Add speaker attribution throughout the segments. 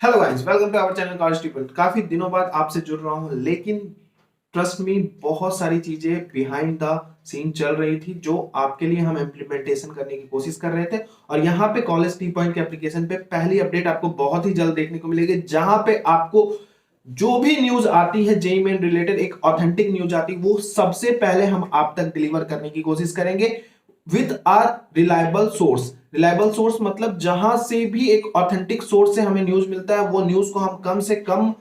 Speaker 1: Hello guys, welcome to our channel college triple. काफी दिनों बाद आपसे जुड़ रहा हूं, लेकिन ट्रस्ट मी, बहुत सारी चीजें बिहाइंड द सीन चल रही थी जो आपके लिए हम इम्प्लीमेंटेशन करने की कोशिश कर रहे थे। और यहाँ पे कॉलेज टी पॉइंट के एप्लीकेशन पे पहली अपडेट आपको बहुत ही जल्द देखने को मिलेगी, जहां पे आपको जो भी न्यूज आती है जेई मेन रिलेटेड, एक ऑथेंटिक न्यूज आती है, वो सबसे पहले हम आप तक डिलीवर करने की कोशिश करेंगे with our reliable source. Reliable source मतलब जहां से भी एक ऑथेंटिक सोर्स से हमें न्यूज मिलता है, वो न्यूज को हम कम से कम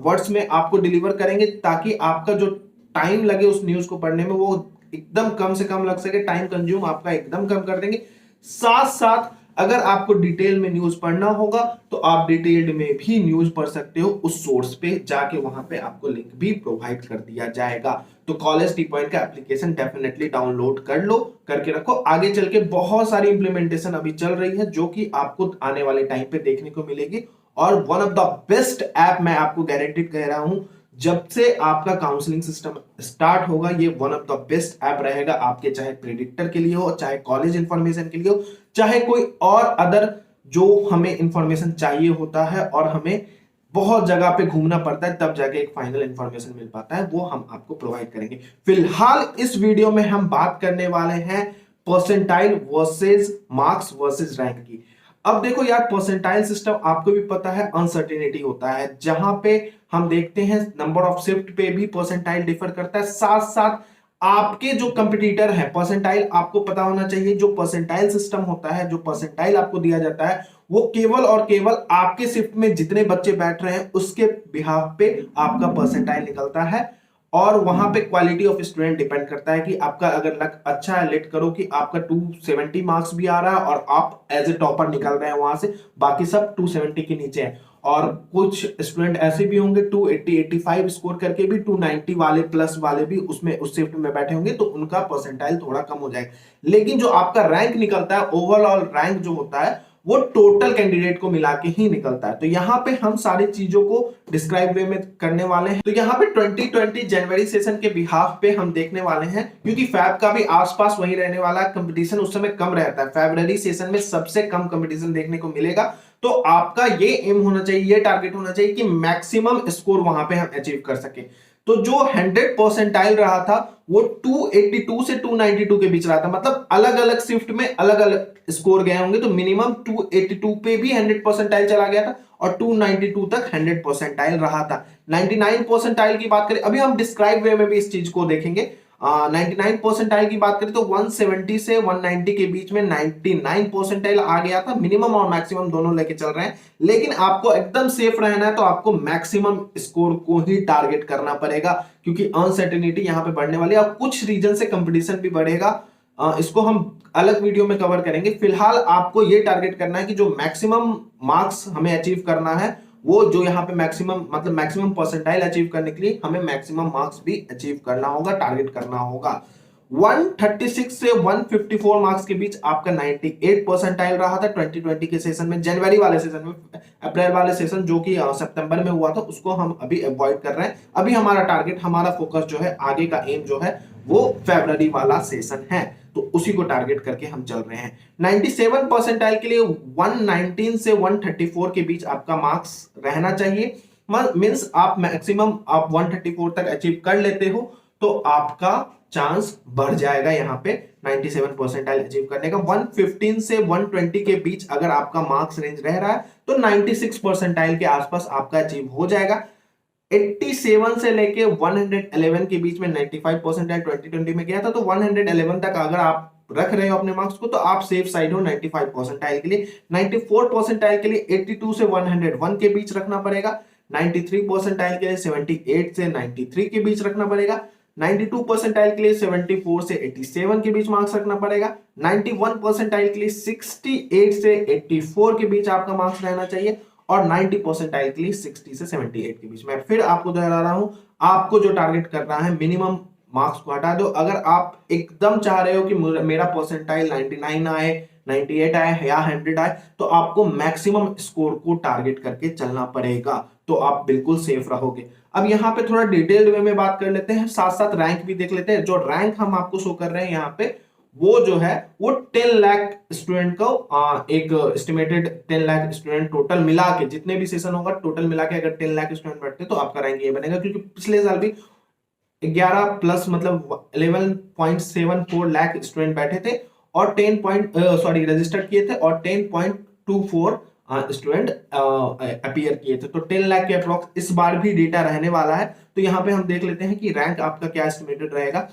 Speaker 1: वर्ड्स में आपको डिलीवर करेंगे, ताकि आपका जो टाइम लगे उस न्यूज को पढ़ने में वो एकदम कम से कम लग सके। टाइम कंज्यूम आपका एकदम कम कर देंगे। साथ साथ अगर आपको डिटेल में न्यूज पढ़ना होगा तो आप डिटेल्ड में भी न्यूज पढ़ सकते हो, उस सोर्स पे जाके वहां पे आपको लिंक भी प्रोवाइड कर दिया जाएगा। तो कॉलेज टी पॉइंट का एप्लीकेशन डेफिनेटली डाउनलोड कर लो, करके रखो। आगे चल के बहुत सारी इंप्लीमेंटेशन अभी चल रही है जो कि आपको आने वाले टाइम पे देखने को मिलेगी। और one of the best app मैं आपको गारंटीड कह रहा हूं, जब से आपका काउंसलिंग सिस्टम स्टार्ट होगा, ये one of the best app रहेगा आपके, चाहे प्रेडिक्टर के लिए हो, चाहे कॉलेज इंफॉर्मेशन के लिए हो, चाहे कोई और अदर जो हमें इंफॉर्मेशन चाहिए होता है और हमें बहुत जगह पे घूमना पड़ता है, तब जाके एक फाइनल इंफॉर्मेशन मिल पाता है, वो हम आपको प्रोवाइड करेंगे। फिलहाल इस वीडियो में हम बात करने वाले हैं percentile versus marks versus rank की। अब देखो यार, परसेंटाइल सिस्टम आपको भी पता है अनसर्टेनिटी होता है, जहां पे हम देखते हैं नंबर ऑफ शिफ्ट पे भी परसेंटाइल डिफर करता है। साथ साथ आपके जो कंपटीटर है, परसेंटाइल आपको पता होना चाहिए, जो परसेंटाइल सिस्टम होता है, जो परसेंटाइल आपको दिया जाता है, वो केवल और केवल आपके शिफ्ट में जितने बच्चे बैठ रहे हैं उसके बिहाफ पे आपका परसेंटाइल निकलता है। और वहां पे क्वालिटी ऑफ स्टूडेंट डिपेंड करता है कि आपका अगर लक अच्छा है, लेट करो कि आपका 270 मार्क्स भी आ रहा है और आप एज ए टॉपर निकल रहे हैं वहां से, बाकी सब 270 के नीचे है। और कुछ स्टूडेंट ऐसे भी होंगे 280 85 स्कोर करके भी 290 वाले प्लस वाले भी उसमें उस शिफ्ट में बैठे होंगे, तो उनका परसेंटाइल थोड़ा कम हो जाएगा। लेकिन जो आपका रैंक निकलता है, ओवरऑल रैंक जो होता है, वो टोटल कैंडिडेट को मिला के ही निकलता है। तो यहां पे हम सारी चीजों को डिस्क्राइब वे में करने वाले हैं। तो यहां पे 2020 जनवरी सेशन के बिहाफ पे हम देखने वाले हैं, क्योंकि फैब का भी आसपास वही रहने वाला है, कंपटीशन उस समय कम रहता है। फरवरी सेशन में सबसे कम कंपटीशन देखने को मिलेगा। तो आपका ये एम होना चाहिए, ये टारगेट होना चाहिए कि मैक्सिमम स्कोर वहां पे हम अचीव कर सके। तो जो 100 परसेंटाइल रहा था वो 282 से 292 के बीच रहा था, मतलब अलग अलग शिफ्ट में अलग अलग स्कोर गए होंगे। तो मिनिमम 282 पे भी 100 परसेंटाइल चला गया था और 292 तक 100 परसेंटाइल रहा था। 99 परसेंटाइल की बात करें, अभी हम डिस्क्राइब वे में भी इस चीज को देखेंगे। 99 परसेंटाइल की बात करें तो 170 से 190 के बीच में 99 परसेंटाइल आ गया था। मिनिमम और मैक्सिमम दोनों लेके चल रहे हैं, लेकिन आपको एकदम सेफ रहना है तो आपको मैक्सिमम स्कोर को ही टारगेट करना पड़ेगा, क्योंकि अनसर्टेनिटी यहां पे बढ़ने वाली है और कुछ रीजन से कंपटीशन भी बढ़ेगा। इसको हम अलग वीडियो में कवर करेंगे। फिलहाल आपको ये टारगेट करना है कि जो मैक्सिमम मार्क्स हमें अचीव करना है, वो जो यहाँ पे मैक्सिमम मतलब मैक्सिमम परसेंटाइल अचीव करने के लिए हमें मैक्सिमम मार्क्स भी अचीव करना होगा, टारगेट करना होगा। 136 से 154 मार्क्स के बीच आपका 98 परसेंटाइल रहा था 2020 के सेशन में। जनवरी वाले सेशन में, अप्रैल वाले सेशन जो कि सितंबर में हुआ था, उसको हम अभी अवॉइड कर रहे हैं। अभी हमारा टारगेट, हमारा फोकस जो है, आगे का एम जो है, वो फरवरी वाला सेशन है, तो उसी को टारगेट करके हम चल रहे हैं। 97 परसेंटाइल के लिए 119 से 134 के बीच आपका मार्क्स रहना चाहिए। मींस आप मैक्सिमम आप 134 तक अचीव कर लेते हो तो आपका चांस बढ़ जाएगा यहाँ पे 97 परसेंटाइल अचीव करने का। 115 से 120 के बीच अगर आपका मार्क्स रेंज रह रहा है तो 96 परसेंटाइल के आसपास आपका अचीव हो जाएगा। 87 से लेके 111 के बीच में 95 परसेंटाइल 2020 में गया था, तो 111 तक अगर आप रख रहे हो अपने मार्क्स को तो आप सेफ साइड हो 95 परसेंटाइल के लिए। 94 परसेंटाइल के लिए 82 से 101 के बीच रखना पड़ेगा। 93 परसेंटाइल के लिए 78 से 93 के बीच रखना पड़ेगा। 92 परसेंटाइल के लिए 74 से 87 के बीच मार्क्स रखना पड़ेगा। 91 परसेंटाइल के लिए 68 से 84 के बीच आपका मार्क्स रहना चाहिए। और 90 परसेंटाइल के लिए 60 से 78 के बीच। मैं फिर आपको दोहरा रहा हूं, आपको जो टारगेट करना है, मिनिमम मार्क्स को हटा दो। अगर आप एकदम चाह रहे हो कि मेरा परसेंटाइल 99 आए, 98 आए या 100 आए, तो आपको मैक्सिमम स्कोर को टारगेट करके चलना पड़ेगा, तो आप बिल्कुल सेफ रहोगे। अब यहाँ पे थोड़ा डिटेल्ड वे में बात कर लेते हैं, साथ साथ रैंक भी देख लेते हैं। जो रैंक हम आपको शो कर रहे हैं यहाँ पे, वो जो है वो 10 लाख स्टूडेंट को एक एस्टिमेटेड 10 लाख स्टूडेंट टोटल मिला के, जितने भी सेशन होगा टोटल मिला के अगर 10 लाख स्टूडेंट बैठते तो आपका रैंक ये बनेगा, क्योंकि पिछले साल भी 11 प्लस मतलब 11.74 लाख स्टूडेंट बैठे थे और 10 रजिस्टर्ड किए थे और 10.24 स्टूडेंट अपीयर किए थे। तो 10 लाख के अप्रोक्स इस बार भी डेटा रहने वाला है। तो यहाँ पे हम देख लेते हैं कि रैंक आपका क्या एस्टिमेटेड रहेगा।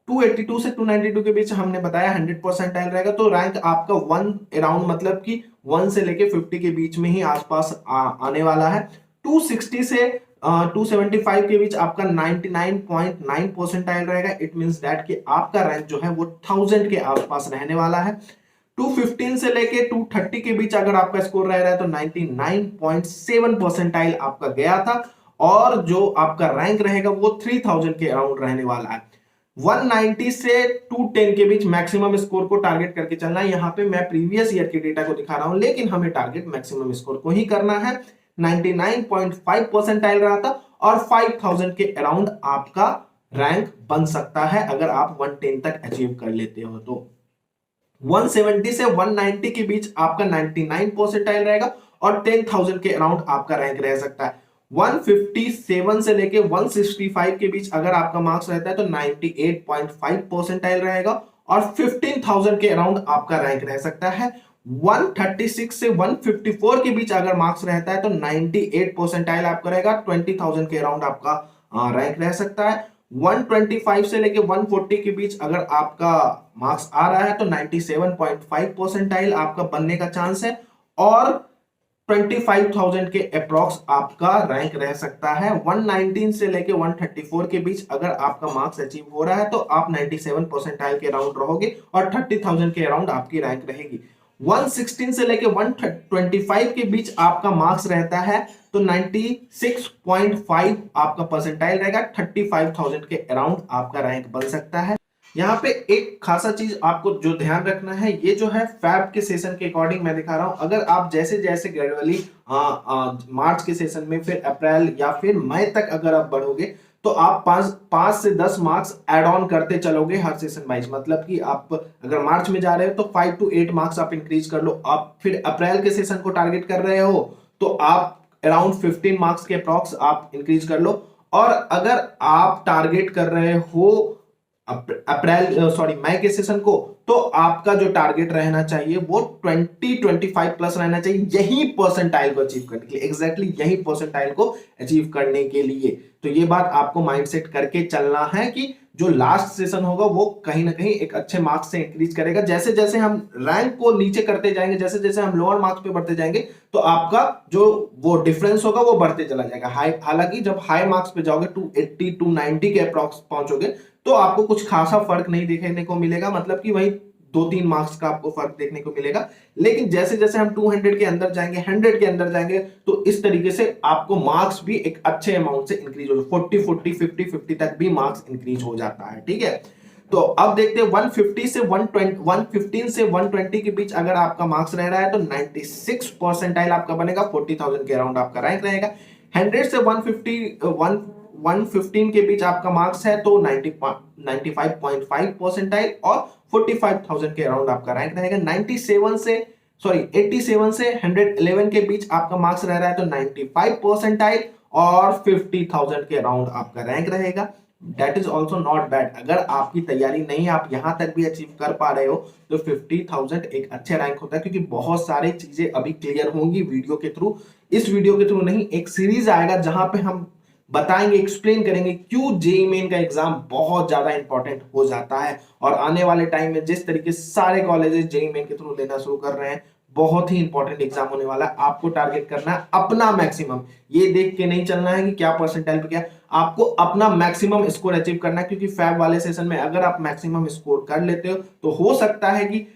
Speaker 1: 282 से 292 के बीच हमने बताया 100 परसेंटाइल रहेगा, तो रैंक आपका 1 अराउंड मतलब कि 1 से लेके 50 के बीच में ही आसपास आने वाला है। 260 से 275 के बीच आपका 99.9 परसेंटाइल रहेगा। इट मींस दैट कि आपका रैंक जो है वो 1000 के आसपास रहने वाला है। 215 से लेके 230 के बीच अगर आपका स्कोर रह रहा है तो 99.7 परसेंटाइल आपका गया था, और जो आपका रैंक रहेगा वो 3000 के अराउंड रहने वाला है। 190 से 210 के बीच मैक्सिमम स्कोर को टारगेट करके चलना है। यहाँ पे मैं प्रीवियस ईयर के डेटा को दिखा रहा हूं, लेकिन हमें टारगेट मैक्सिमम स्कोर को ही करना है। 99.5 परसेंटाइल रहा था और 5000 के अराउंड आपका रैंक बन सकता है अगर आप 110 तक अचीव कर लेते हो तो। 170 से 190 के बीच आपका 99 परसेंटाइल रहेगा और 10,000 के अराउंड आपका रैंक रह सकता है। 157 से लेके 165 के बीच अगर आपका मार्क्स रहता है तो 98.5 परसेंटाइल रहेगा और 15,000 के अराउंड आपका रैंक रह सकता है। 136 से 154 के बीच अगर मार्क्स रहता है तो 98 परसेंटाइल आपका रहेगा, 20,000 के अराउंड आपका रैंक रह सकता है। 125 से लेके 140 के बीच अगर आपका मार्क्स आ रहा है तो 97.5 परसेंटाइल आपका बनने का चांस है और 25,000 के अप्रॉक्स आपका रैंक रह सकता है। 119 से लेके 134 के बीच अगर आपका मार्क्स अचीव हो रहा है तो आप 97 परसेंटाइल के अराउंड रहोगे और 30,000 के अराउंड आपकी रैंक रहेगी। 116 से लेके 125 के बीच आपका मार्क्स रहता है तो 96.5 आपका परसेंटाइल रहेगा, 35,000 के अराउंड आपका रैंक बन सकता है। यहाँ पे एक खासा चीज आपको जो ध्यान रखना है, ये जो है फैब के सेशन के अकॉर्डिंग मैं दिखा रहा हूं। अगर आप जैसे जैसे ग्रेजुअली मार्च के सेशन में फिर अप्रैल या फिर मई तक अगर आप बढ़ोगे तो आप 5 से 10 मार्क्स एड ऑन करते चलोगे हर सेशन वाइज। मतलब कि आप अगर मार्च में जा रहे हो तो 5 to 8 मार्क्स आप इंक्रीज कर लो। आप फिर अप्रैल के सेशन को टारगेट कर रहे हो तो आप अराउंड 15 मार्क्स के अप्रॉक्स आप इंक्रीज कर लो। और अगर आप टारगेट कर रहे हो मई के सेशन को तो आपका जो टारगेट रहना चाहिए वो 20-25 प्लस रहना चाहिए, यही परसेंटाइल को अचीव करने के लिए, एग्जैक्टली यही परसेंटाइल को अचीव करने के लिए। तो ये बात आपको माइंडसेट करके चलना है कि जो लास्ट सेशन होगा वो कहीं ना कहीं एक अच्छे मार्क्स से इंक्रीज करेगा। जैसे जैसे हम रैंक को नीचे करते जाएंगे, जैसे जैसे हम लोअर मार्क्स पे बढ़ते जाएंगे तो आपका जो वो डिफरेंस होगा वो बढ़ते चला जाएगा। हालांकि जब हाई मार्क्स पे जाओगे 280 290 के अप्रॉक्स पहुंचोगे तो आपको कुछ खासा फर्क नहीं देखने को मिलेगा, मतलब कि वही 2-3 मार्क्स का आपको फर्क देखने को मिलेगा। लेकिन जैसे जैसे हम 200 के अंदर जाएंगे, 100 के अंदर जाएंगे तो इस तरीके से आपको मार्क्स भी एक अच्छे अमाउंट से इंक्रीज हो, 40 तक भी मार्क्स इंक्रीज हो जाता है। ठीक है, तो अब देखते हैं 150 से 120 115 से 120 के बीच अगर आपका मार्क्स रह रहा है तो 96 परसेंटाइल आपका बनेगा, 40,000 के अराउंड आपका रैंक रहेगा। 100 से 115 के बीच आपका मार्क्स है तो 95.5 परसेंटाइल और 45,000 के अराउंड आपका रैंक रहेगा। 87 से 111 के बीच आपका मार्क्स रह रहा है तो 95 परसेंटाइल और 50,000 के अराउंड आपका रैंक रहेगा। That is also not bad. अगर आपकी तैयारी नहीं, आप यहां तक भी अचीव कर पा रहे हो तो 50,000 एक अच्छे रैंक होता है, क्योंकि बहुत सारी चीजें अभी क्लियर होंगी वीडियो के थ्रू। इस वीडियो के थ्रू नहीं, एक सीरीज आएगा जहां पे हम बताएंगे, एक्सप्लेन करेंगे क्यों जेईई मेन का एग्जाम बहुत ज्यादा इंपॉर्टेंट हो जाता है। और आने वाले टाइम में जिस तरीके से सारे कॉलेजेस जेईई मेन के थ्रू लेना शुरू कर रहे हैं, बहुत ही इंपॉर्टेंट एग्जाम होने वाला है। आपको टारगेट करना है अपना मैक्सिमम, ये देख के नहीं चलना है कि क्या परसेंटाइल पे क्या, आपको अपना मैक्सिमम स्कोर अचीव करना है। क्योंकि फैब वाले सेशन में अगर आप मैक्सिमम स्कोर कर लेते हो तो हो सकता है कि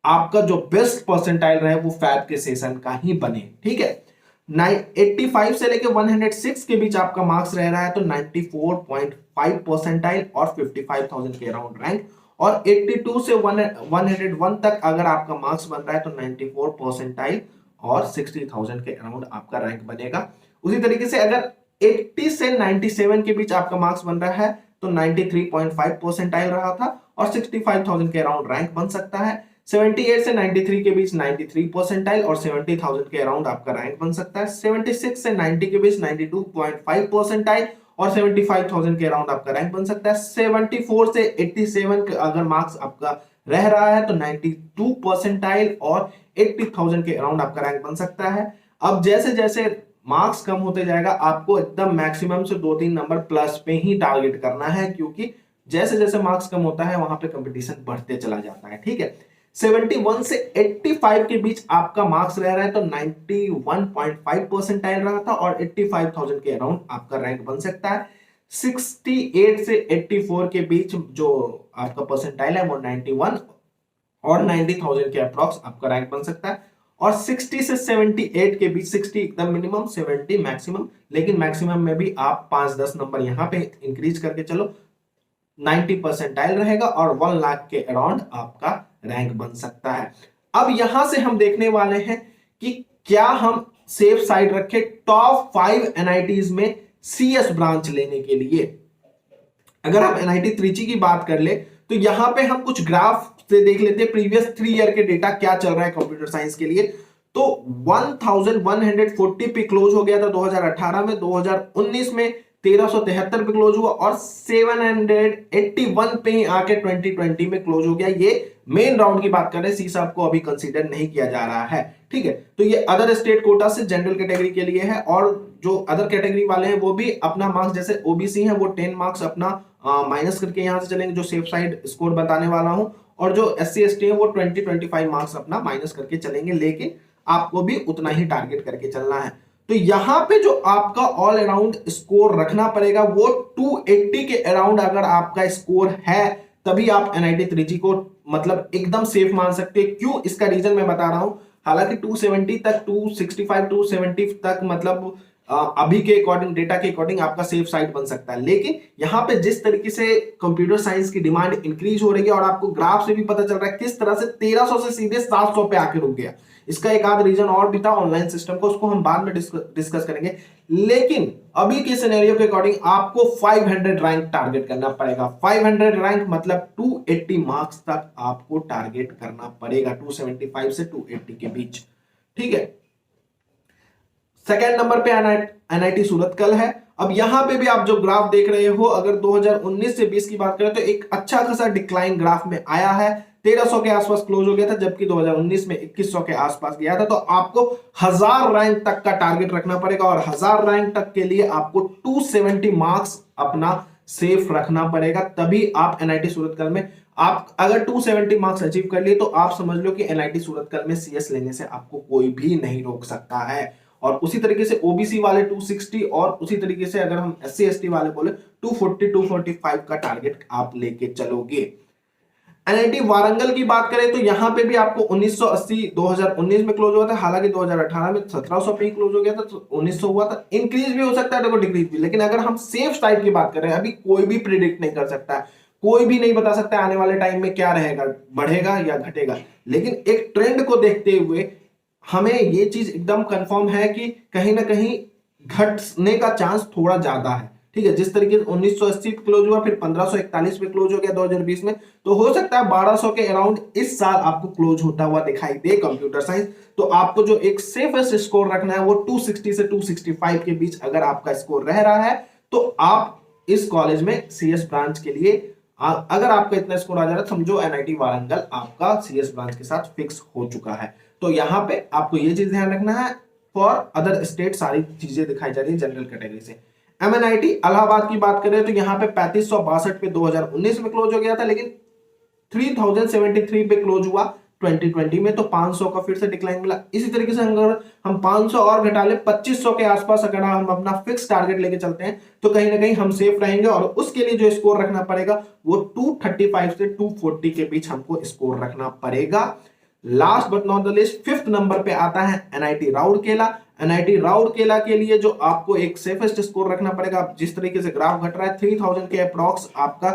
Speaker 1: आपका जो बेस्ट परसेंटाइल रहे वो फैब के सेशन का ही बने। ठीक है, 85 से लेके 106 के बीच आपका मार्क्स रह रहा है तो 94.5 परसेंटाइल और 55,000 के अराउंड रैंक। और 82 से 101 तक अगर आपका मार्क्स बन रहा है तो 94 परसेंटाइल और 60,000 के अराउंड आपका रैंक बनेगा। उसी तरीके से अगर 80 से 97 के बीच आपका मार्क्स बन रहा है तो 93.5 परसेंटाइल रहा था और 65,000 के अराउंड रैंक बन सकता है। 78 से 93 के बीच 93 परसेंटाइल और 70,000 के अराउंड आपका रैंक बन सकता है। 76 से 90 के बीच 92.5 परसेंटाइल और 75,000 के अराउंड आपका रैंक बन सकता है। 74 से 87 अगर मार्क्स आपका रह रहा है तो 92 परसेंटाइल और 80,000 के अराउंड आपका रैंक बन सकता है। अब जैसे जैसे मार्क्स कम होते जाएगा आपको एकदम मैक्सिमम से 2-3 नंबर प्लस पे ही टारगेट करना है, क्योंकि जैसे जैसे मार्क्स कम होता है वहां पे कंपटीशन बढ़ते चला जाता है। ठीक है, 71 से 85 के बीच आपका मार्क्स रह रहा है तो 91.5 परसेंटाइल रहा था और 85,000 के अराउंड आपका रैंक बन सकता है। 68 से 84 के बीच जो आपका परसेंटाइल है वो 91 और 90,000 के अप्रॉक्स आपका रैंक बन सकता है। और 60 से 78 के बीच, 60 एकदम मिनिमम, 70 मैक्सिमम, लेकिन मैक्सिमम में भी आप 5-10 नंबर यहां पे इंक्रीज करके चलो, 90 परसेंटाइल रहेगा और 1 लाख के अराउंड आपका रैंक बन सकता है। अब यहां से हम देखने वाले हैं कि क्या हम सेफ साइड रखें टॉप 5 एनआईटीज में सीएस ब्रांच लेने के लिए। अगर हम एनआईटी त्रिची की बात कर ले तो यहां पे हम कुछ ग्राफ से देख लेते हैं प्रीवियस 3 ईयर के डेटा क्या चल रहा है कंप्यूटर साइंस के लिए। तो 1140 पे क्लोज हो गया था 2018 में, 2019 में 1373 पे क्लोज हुआ और 781 पे ही आके 2020 में क्लोज हो गया। ये मेन राउंड की बात कर रहे हैं, सी साहब को अभी कंसीडर नहीं किया जा रहा है। ठीक है, तो ये अदर स्टेट कोटा से जनरल कैटेगरी के लिए है और जो अदर कैटेगरी वाले हैं वो भी अपना मार्क्स, जैसे ओबीसी हैं वो 10 मार्क्स अपना माइनस करके यहां से चलेंगे, जो सेफ साइड स्कोर बताने वाला हूं, और जो एससी एसटी है वो 20-25 मार्क्स अपना माइनस करके चलेंगे, लेकिन आपको भी उतना ही टारगेट करके चलना है। तो यहां पे जो आपका ऑल अराउंड स्कोर रखना पड़ेगा वो 280 के अराउंड अगर आपका स्कोर है तभी आप एनआईटी त्रिची को मतलब एकदम सेफ मान सकते हैं। क्यों, इसका रीजन मैं बता रहा हूं। हालांकि 270 तक, 265 270 तक मतलब अभी के अकॉर्डिंग, डेटा के अकॉर्डिंग आपका सेफ साइड बन सकता है, लेकिन यहां पे जिस तरीके से कंप्यूटर साइंस की डिमांड इंक्रीज हो रही है और आपको ग्राफ से भी पता चल रहा है किस तरह से 1300 से सीधे 700 पे आके रुक गया। इसका एक आध रीजन और भी था ऑनलाइन सिस्टम को, उसको हम बाद में डिस्कस करेंगे, लेकिन अभी के सिनेरियो के अकॉर्डिंग आपको 500 रैंक टारगेट करना पड़ेगा। 500 रैंक मतलब 280 मार्क्स तक आपको टारगेट करना पड़ेगा, 275 से 280 के बीच। ठीक है, सेकेंड नंबर पे एनआईटी सूरतकल है। अब यहां पे भी आप जो ग्राफ देख रहे हो, अगर 2019 से 20 की बात करें तो एक अच्छा खासा डिक्लाइन ग्राफ में आया है, 1300 के आसपास क्लोज हो गया था, जबकि 2019 में 2100 के आसपास गया था। तो आपको 1000 रैंक तक का टारगेट रखना पड़ेगा और 1000 रैंक तक के लिए आपको 270 मार्क्स अपना सेफ रखना पड़ेगा, तभी आप एनआईटी सूरतकल में, आप अगर 270 मार्क्स अचीव कर लिए तो आप समझ लो कि एनआईटी सूरतकल में सीएस लेने से आपको कोई भी नहीं रोक सकता है। और उसी तरीके से ओबीसी वाले 260 और उसी तरीके से अगर हम एससी एसटी वाले बोले 240 245 का टारगेट आप लेके चलोगे। एनआईटी वारंगल की बात करें तो यहां पे भी आपको 1980 2019 में क्लोज हुआ था, हालांकि 2018 में 1700 पे क्लोज हो गया था, तो 1900 हुआ था। इंक्रीज भी हो सकता है, देखो डिक्रीज भी, लेकिन अगर हम सेफ साइड की बात कर रहे हैं, अभी कोई भी प्रिडिक्ट नहीं कर सकता है, कोई भी नहीं बता सकता आने वाले टाइम में क्या रहेगा, बढ़ेगा या घटेगा, लेकिन एक ट्रेंड को देखते हुए हमें ये चीज एकदम कंफर्म है कि कहीं ना कहीं घटने का चांस थोड़ा ज्यादा है। ठीक है, जिस तरीके से 1980 पे क्लोज हुआ, फिर 1541 पे क्लोज हो गया 2020 में, तो हो सकता है 1200 के अराउंड इस साल आपको क्लोज होता हुआ दिखाई दे कंप्यूटर साइंस। तो आपको जो एक सेफेस्ट स्कोर रखना है वो 260 से 265 के बीच अगर आपका स्कोर रह रहा है तो आप इस कॉलेज में सीएस ब्रांच के लिए, अगर आपका इतना स्कोर आ जा रहा है, समझो एनआईटी वारंगल आपका सीएस ब्रांच के साथ फिक्स हो चुका है। तो यहां पे आपको ये चीज ध्यान रखना है। फॉर अदर स्टेट सारी चीजें दिखाई जा रही है जनरल कैटेगरी से। एमएनआईटी इलाहाबाद की बात करें तो यहां पे 3562 पे 2019 में क्लोज हो गया था, लेकिन 3073 पे क्लोज हुआ 2020 में, तो 500 का फिर से डिक्लाइन मिला। इसी तरीके से अगर हम 500 और घटा ले, 2500 के आसपास अगर हम अपना फिक्स टारगेट लेके चलते हैं तो कहीं ना कहीं हम सेफ रहेंगे। और उसके लिए जो स्कोर रखना पड़ेगा वो 235 से 240 के बीच हमको स्कोर रखना पड़ेगा। Last but not the list, fifth number पे आता है एनआईटी राउरकेला। एनआईटी राउरकेला के लिए जो आपको एक सेफेस्ट स्कोर रखना पड़ेगा, जिस तरीके से ग्राफ घट रहा है, 3000 के अप्रॉक्स आपका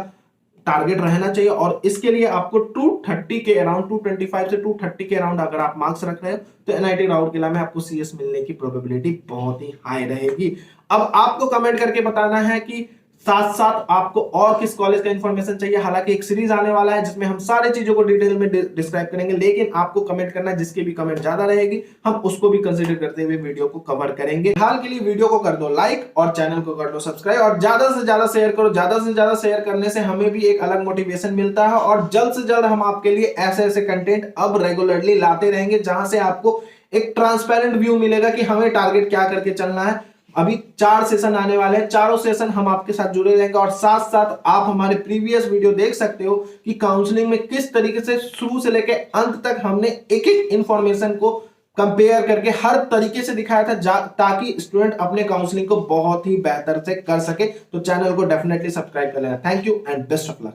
Speaker 1: टारगेट रहना चाहिए, और इसके लिए आपको 230 के अराउंड, 225 से 230 के अराउंड अगर आप मार्क्स रख रहे हो तो एनआईटी राउरकेला में आपको सीएस मिलने की प्रोबेबिलिटी बहुत ही हाई रहेगी। अब आपको कमेंट करके बताना है कि साथ साथ आपको और किस कॉलेज का इंफॉर्मेशन चाहिए, हालांकि एक सीरीज आने वाला है जिसमें हम सारी चीजों को डिटेल में डिस्क्राइब करेंगे, लेकिन आपको कमेंट करना है, जिसकी भी कमेंट ज्यादा रहेगी हम उसको भी कंसीडर करते हुए वीडियो को कवर करेंगे। हाल के लिए वीडियो को कर दो लाइक और चैनल को कर दो सब्सक्राइब और ज्यादा से ज्यादा शेयर करो। ज्यादा से ज्यादा शेयर करने से हमें भी एक अलग मोटिवेशन मिलता है और जल्द से जल्द हम आपके लिए ऐसे ऐसे कंटेंट अब रेगुलरली लाते रहेंगे, जहां से आपको एक ट्रांसपेरेंट व्यू मिलेगा कि हमें टारगेट क्या करके चलना है। अभी 4 सेशन आने वाले हैं, चारों सेशन हम आपके साथ जुड़े रहेंगे और साथ साथ आप हमारे प्रीवियस वीडियो देख सकते हो कि काउंसलिंग में किस तरीके से शुरू से लेकर अंत तक हमने एक एक इंफॉर्मेशन को कंपेयर करके हर तरीके से दिखाया था, ताकि स्टूडेंट अपने काउंसलिंग को बहुत ही बेहतर से कर सके। तो चैनल को डेफिनेटली सब्सक्राइब कर लेना। Thank you and best of luck.